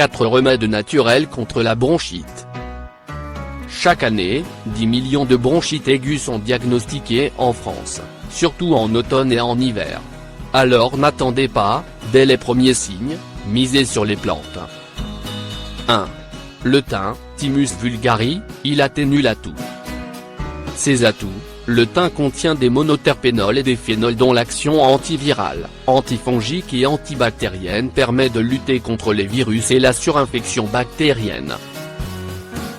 4 remèdes naturels contre la bronchite. Chaque année, 10 millions de bronchites aiguës sont diagnostiquées en France, surtout en automne et en hiver. Alors n'attendez pas, dès les premiers signes, misez sur les plantes. 1. Le thym, Thymus vulgari, il atténue la toux. Ses atouts: le thym contient des monoterpénols et des phénols dont l'action antivirale, antifongique et antibactérienne permet de lutter contre les virus et la surinfection bactérienne.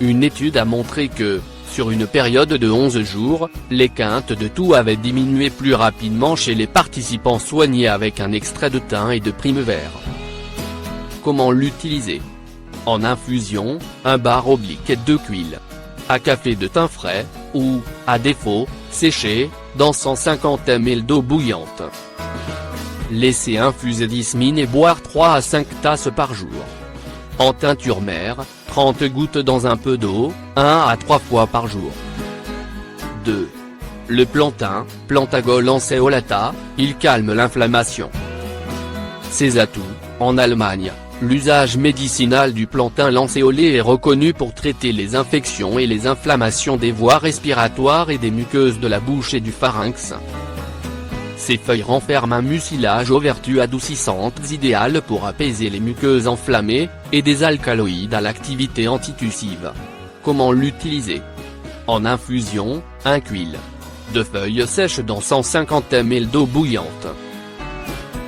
Une étude a montré que, sur une période de 11 jours, les quintes de toux avaient diminué plus rapidement chez les participants soignés avec un extrait de thym et de primevère. Comment l'utiliser? En infusion, un bar oblique et 2 cuils. À café de thym frais, ou, à défaut, séché, dans 150 ml d'eau bouillante. Laissez infuser 10 min et boire 3 à 5 tasses par jour. En teinture mère, 30 gouttes dans un peu d'eau, 1 à 3 fois par jour. 2. Le plantain, Plantago lanceolata, il calme l'inflammation. Ses atouts: en Allemagne, l'usage médicinal du plantain lancéolé est reconnu pour traiter les infections et les inflammations des voies respiratoires et des muqueuses de la bouche et du pharynx. Ces feuilles renferment un mucilage aux vertus adoucissantes idéales pour apaiser les muqueuses enflammées, et des alcaloïdes à l'activité antitussive. Comment l'utiliser? En infusion, un cuil. 2 feuilles sèches dans 150 ml d'eau bouillante.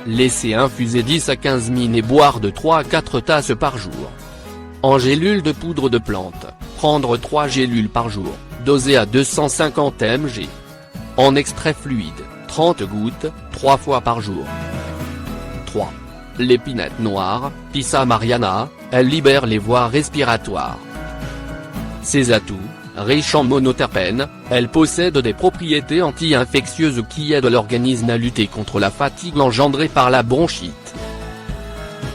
Laissez infuser 10 à 15 min et boire de 3 à 4 tasses par jour. En gélule de poudre de plante, prendre 3 gélules par jour, dosées à 250 mg. En extrait fluide, 30 gouttes, 3 fois par jour. 3. L'épinette noire, Pissa mariana, elle libère les voies respiratoires. Ses atouts: riche en monoterpènes, elle possède des propriétés anti-infectieuses qui aident l'organisme à lutter contre la fatigue engendrée par la bronchite.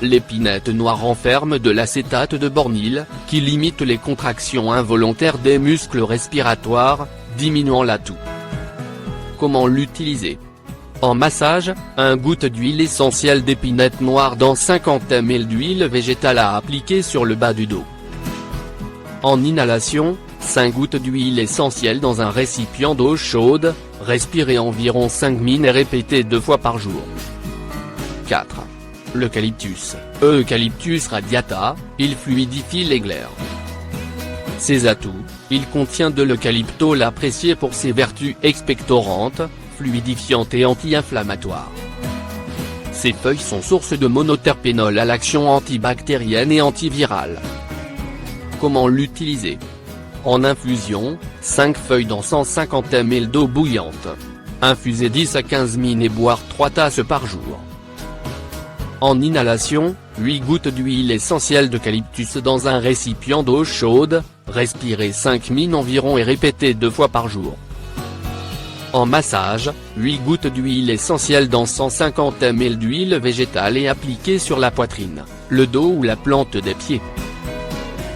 L'épinette noire renferme de l'acétate de bornyle, qui limite les contractions involontaires des muscles respiratoires, diminuant la toux. Comment l'utiliser? En massage, un goutte d'huile essentielle d'épinette noire dans 50 ml d'huile végétale à appliquer sur le bas du dos. En inhalation, 5 gouttes d'huile essentielle dans un récipient d'eau chaude, respirez environ 5 min et répétez 2 fois par jour. 4. L'eucalyptus, Eucalyptus radiata, il fluidifie les glaires. Ses atouts: il contient de l'eucalyptol apprécié pour ses vertus expectorantes, fluidifiantes et anti-inflammatoires. Ses feuilles sont source de monoterpénol à l'action antibactérienne et antivirale. Comment l'utiliser? En infusion, 5 feuilles dans 150 ml d'eau bouillante. Infusez 10 à 15 min et boire 3 tasses par jour. En inhalation, 8 gouttes d'huile essentielle d'eucalyptus dans un récipient d'eau chaude, respirez 5 min environ et répétez 2 fois par jour. En massage, 8 gouttes d'huile essentielle dans 150 ml d'huile végétale et appliquez sur la poitrine, le dos ou la plante des pieds.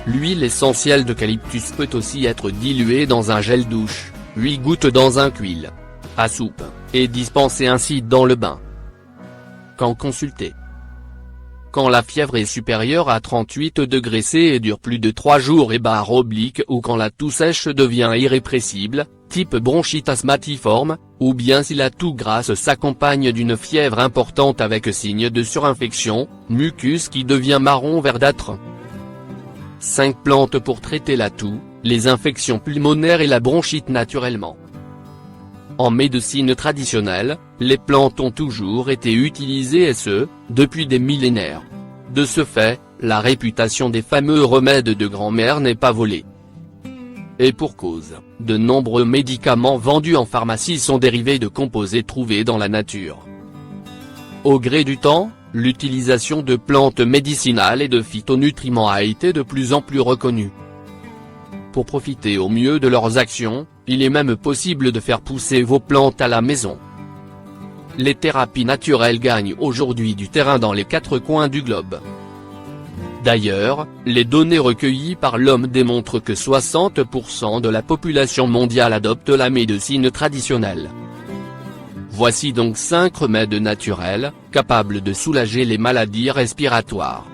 L'huile essentielle d'eucalyptus peut aussi être diluée dans un gel douche, 8 gouttes dans un cuil à soupe, et dispensée ainsi dans le bain. Quand consulter? Quand la fièvre est supérieure à 38 degrés C et dure plus de 3 jours et barre oblique, ou quand la toux sèche devient irrépressible, type bronchite asthmatiforme, ou bien si la toux grasse s'accompagne d'une fièvre importante avec signe de surinfection, mucus qui devient marron verdâtre. 5 plantes pour traiter la toux, les infections pulmonaires et la bronchite naturellement. En médecine traditionnelle, les plantes ont toujours été utilisées et ce, depuis des millénaires. De ce fait, la réputation des fameux remèdes de grand-mère n'est pas volée. Et pour cause, de nombreux médicaments vendus en pharmacie sont dérivés de composés trouvés dans la nature. Au gré du temps, l'utilisation de plantes médicinales et de phytonutriments a été de plus en plus reconnue. Pour profiter au mieux de leurs actions, il est même possible de faire pousser vos plantes à la maison. Les thérapies naturelles gagnent aujourd'hui du terrain dans les 4 coins du globe. D'ailleurs, les données recueillies par l'homme démontrent que 60% de la population mondiale adopte la médecine traditionnelle. Voici donc 5 remèdes naturels, capables de soulager les maladies respiratoires.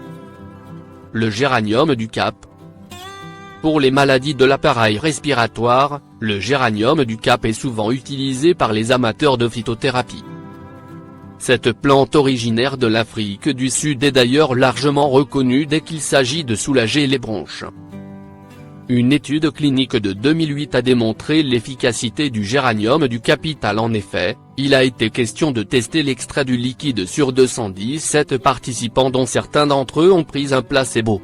le géranium du Cap. Pour les maladies de l'appareil respiratoire, le géranium du Cap est souvent utilisé par les amateurs de phytothérapie. Cette plante originaire de l'Afrique du Sud est d'ailleurs largement reconnue dès qu'il s'agit de soulager les bronches. Une étude clinique de 2008 a démontré l'efficacité du géranium du capital. En effet, il a été question de tester l'extrait du liquide sur 217 participants dont certains d'entre eux ont pris un placebo.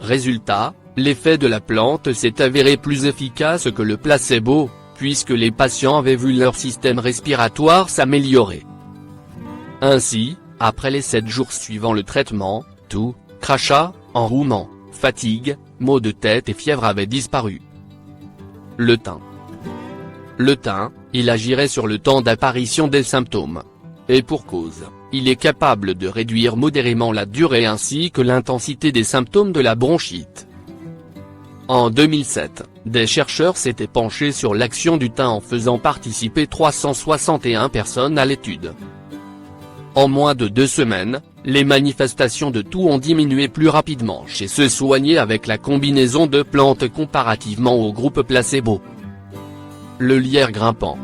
Résultat, l'effet de la plante s'est avéré plus efficace que le placebo, puisque les patients avaient vu leur système respiratoire s'améliorer. Ainsi, après les 7 jours suivant le traitement, toux, crachat, enrouement, fatigue, maux de tête et fièvre avaient disparu. Le thym. Le thym, il agirait sur le temps d'apparition des symptômes. Et pour cause, il est capable de réduire modérément la durée ainsi que l'intensité des symptômes de la bronchite. En 2007, des chercheurs s'étaient penchés sur l'action du thym en faisant participer 361 personnes à l'étude. En moins de 2 semaines, les manifestations de toux ont diminué plus rapidement chez ceux soignés avec la combinaison de plantes comparativement au groupe placebo. Le lierre grimpant.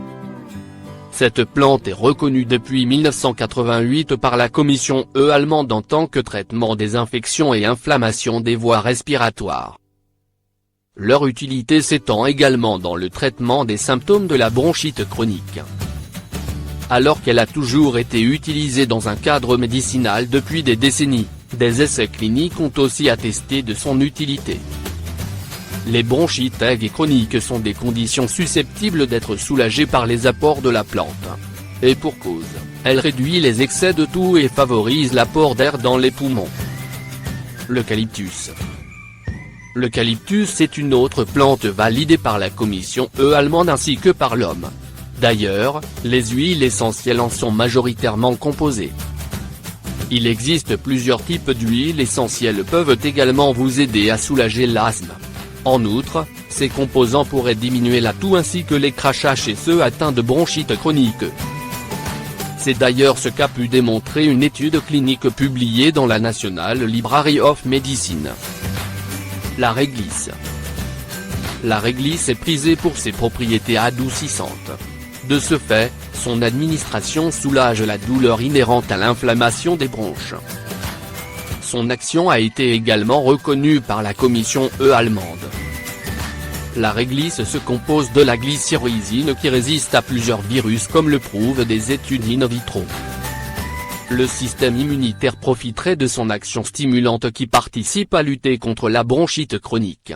Cette plante est reconnue depuis 1988 par la Commission allemande en tant que traitement des infections et inflammations des voies respiratoires. Leur utilité s'étend également dans le traitement des symptômes de la bronchite chronique. Alors qu'elle a toujours été utilisée dans un cadre médicinal depuis des décennies, des essais cliniques ont aussi attesté de son utilité. Les bronchites aiguës chroniques sont des conditions susceptibles d'être soulagées par les apports de la plante. Et pour cause, elle réduit les excès de toux et favorise l'apport d'air dans les poumons. L'eucalyptus. L'eucalyptus est une autre plante validée par la Commission allemande ainsi que par l'homme. D'ailleurs, les huiles essentielles en sont majoritairement composées. Il existe plusieurs types d'huiles essentielles peuvent également vous aider à soulager l'asthme. En outre, ces composants pourraient diminuer la toux ainsi que les crachats chez ceux atteints de bronchite chronique. C'est d'ailleurs ce qu'a pu démontrer une étude clinique publiée dans la National Library of Medicine. La réglisse. La réglisse est prisée pour ses propriétés adoucissantes. De ce fait, son administration soulage la douleur inhérente à l'inflammation des bronches. Son action a été également reconnue par la Commission allemande. La réglisse se compose de la glycyrrhizine qui résiste à plusieurs virus comme le prouvent des études in vitro. Le système immunitaire profiterait de son action stimulante qui participe à lutter contre la bronchite chronique.